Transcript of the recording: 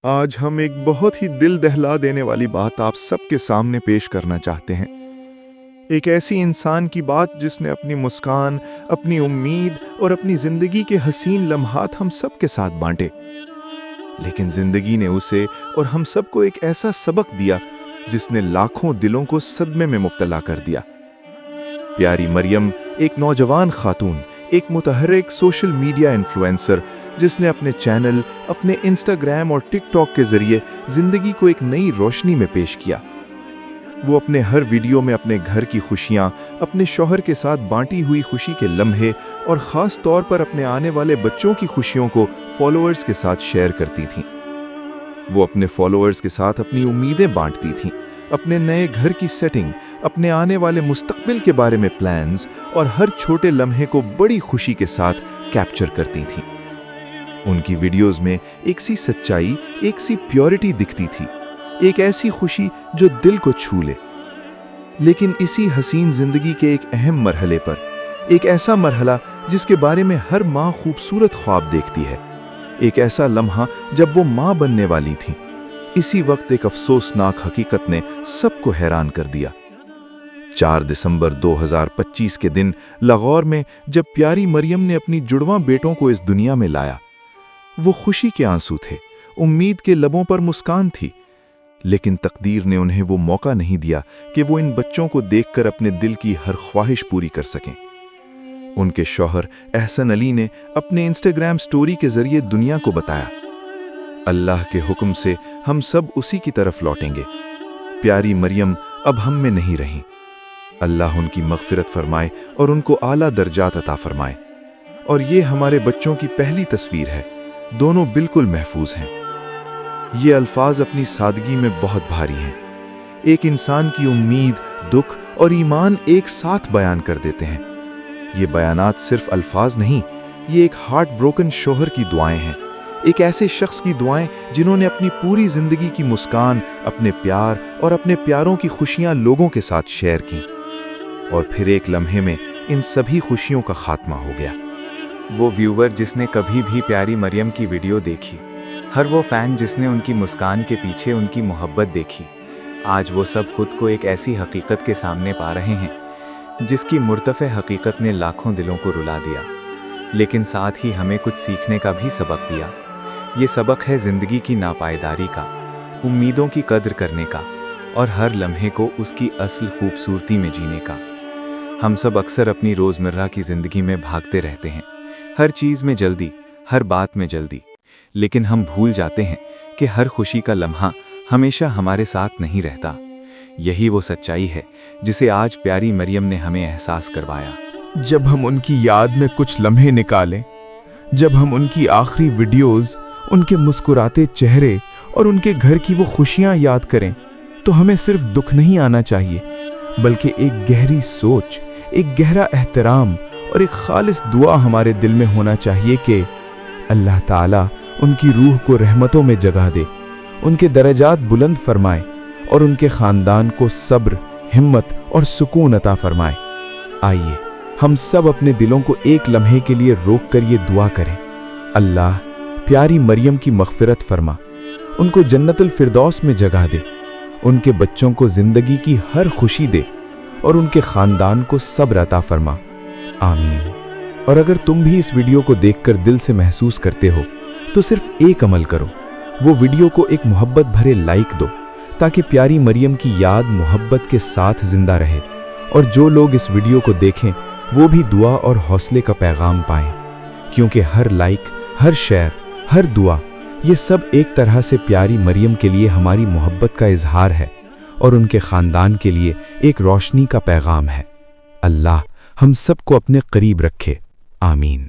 آج ہم ایک بہت ہی دل دہلا دینے والی بات آپ سب کے سامنے پیش کرنا چاہتے ہیں۔ ایک ایسی انسان کی بات جس نے اپنی مسکان، اپنی امید اور اپنی زندگی کے حسین لمحات ہم سب کے ساتھ بانٹے، لیکن زندگی نے اسے اور ہم سب کو ایک ایسا سبق دیا جس نے لاکھوں دلوں کو صدمے میں مبتلا کر دیا۔ پیاری مریم ایک نوجوان خاتون، ایک متحرک سوشل میڈیا انفلوئنسر جس نے اپنے چینل، اپنے انسٹاگرام اور ٹک ٹاک کے ذریعے زندگی کو ایک نئی روشنی میں پیش کیا۔ وہ اپنے ہر ویڈیو میں اپنے گھر کی خوشیاں، اپنے شوہر کے ساتھ بانٹی ہوئی خوشی کے لمحے اور خاص طور پر اپنے آنے والے بچوں کی خوشیوں کو فالوورز کے ساتھ شیئر کرتی تھیں۔ وہ اپنے فالوورز کے ساتھ اپنی امیدیں بانٹتی تھیں، اپنے نئے گھر کی سیٹنگ، اپنے آنے والے مستقبل کے بارے میں پلانز اور ہر چھوٹے لمحے کو بڑی خوشی کے ساتھ کیپچر کرتی تھیں۔ ان کی ویڈیوز میں ایک سی سچائی، ایک سی پیورٹی دکھتی تھی، ایک ایسی خوشی جو دل کو چھو لے۔ لیکن اسی حسین زندگی کے ایک اہم مرحلے پر، ایک ایسا مرحلہ جس کے بارے میں ہر ماں خوبصورت خواب دیکھتی ہے، ایک ایسا لمحہ جب وہ ماں بننے والی تھیں، اسی وقت ایک افسوسناک حقیقت نے سب کو حیران کر دیا۔ 4 دسمبر 2025 کے دن لاہور میں جب پیاری مریم نے اپنی جڑواں بیٹوں کو اس دنیا میں لایا، وہ خوشی کے آنسو تھے، امید کے لبوں پر مسکان تھی، لیکن تقدیر نے انہیں وہ موقع نہیں دیا کہ وہ ان بچوں کو دیکھ کر اپنے دل کی ہر خواہش پوری کر سکیں۔ ان کے شوہر احسن علی نے اپنے انسٹاگرام سٹوری کے ذریعے دنیا کو بتایا، اللہ کے حکم سے ہم سب اسی کی طرف لوٹیں گے، پیاری مریم اب ہم میں نہیں رہیں، اللہ ان کی مغفرت فرمائے اور ان کو اعلیٰ درجات عطا فرمائے۔ اور یہ ہمارے بچوں کی پہلی تصویر ہے، دونوں بالکل محفوظ ہیں۔ یہ الفاظ اپنی سادگی میں بہت بھاری ہیں، ایک انسان کی امید، دکھ اور ایمان ایک ساتھ بیان کر دیتے ہیں۔ یہ بیانات صرف الفاظ نہیں، یہ ایک ہارٹ بروکن شوہر کی دعائیں ہیں، ایک ایسے شخص کی دعائیں جنہوں نے اپنی پوری زندگی کی مسکان، اپنے پیار اور اپنے پیاروں کی خوشیاں لوگوں کے ساتھ شیئر کیں، اور پھر ایک لمحے میں ان سبھی خوشیوں کا خاتمہ ہو گیا۔ وہ ویور جس نے کبھی بھی پیاری مریم کی ویڈیو دیکھی، ہر وہ فین جس نے ان کی مسکان کے پیچھے ان کی محبت دیکھی، آج وہ سب خود کو ایک ایسی حقیقت کے سامنے پا رہے ہیں جس کی مرتفع حقیقت نے لاکھوں دلوں کو رلا دیا، لیکن ساتھ ہی ہمیں کچھ سیکھنے کا بھی سبق دیا۔ یہ سبق ہے زندگی کی ناپائیداری کا، امیدوں کی قدر کرنے کا، اور ہر لمحے کو اس کی اصل خوبصورتی میں جینے کا۔ ہم سب اکثر اپنی روزمرہ کی زندگی میں بھاگتے رہتے ہیں، ہر چیز میں جلدی، ہر بات میں جلدی، لیکن ہم بھول جاتے ہیں کہ ہر خوشی کا لمحہ ہمیشہ ہمارے ساتھ نہیں رہتا۔ یہی وہ سچائی ہے جسے آج پیاری مریم نے ہمیں احساس کروایا۔ جب ہم ان کی یاد میں کچھ لمحے نکالیں، جب ہم ان کی آخری ویڈیوز، ان کے مسکراتے چہرے اور ان کے گھر کی وہ خوشیاں یاد کریں، تو ہمیں صرف دکھ نہیں آنا چاہیے، بلکہ ایک گہری سوچ، ایک گہرا احترام اور ایک خالص دعا ہمارے دل میں ہونا چاہیے کہ اللہ تعالیٰ ان کی روح کو رحمتوں میں جگہ دے، ان کے درجات بلند فرمائے اور ان کے خاندان کو صبر، ہمت اور سکون عطا فرمائے۔ آئیے ہم سب اپنے دلوں کو ایک لمحے کے لیے روک کر یہ دعا کریں، اللہ پیاری مریم کی مغفرت فرما، ان کو جنت الفردوس میں جگہ دے، ان کے بچوں کو زندگی کی ہر خوشی دے اور ان کے خاندان کو صبر عطا فرما، آمین۔ اور اگر تم بھی اس ویڈیو کو دیکھ کر دل سے محسوس کرتے ہو تو صرف ایک عمل کرو، وہ ویڈیو کو ایک محبت بھرے لائک دو تاکہ پیاری مریم کی یاد محبت کے ساتھ زندہ رہے، اور جو لوگ اس ویڈیو کو دیکھیں وہ بھی دعا اور حوصلے کا پیغام پائیں، کیونکہ ہر لائک، ہر شیئر، ہر دعا، یہ سب ایک طرح سے پیاری مریم کے لیے ہماری محبت کا اظہار ہے اور ان کے خاندان کے لیے ایک روشنی کا پیغام ہے۔ اللہ ہم سب کو اپنے قریب رکھے، آمین۔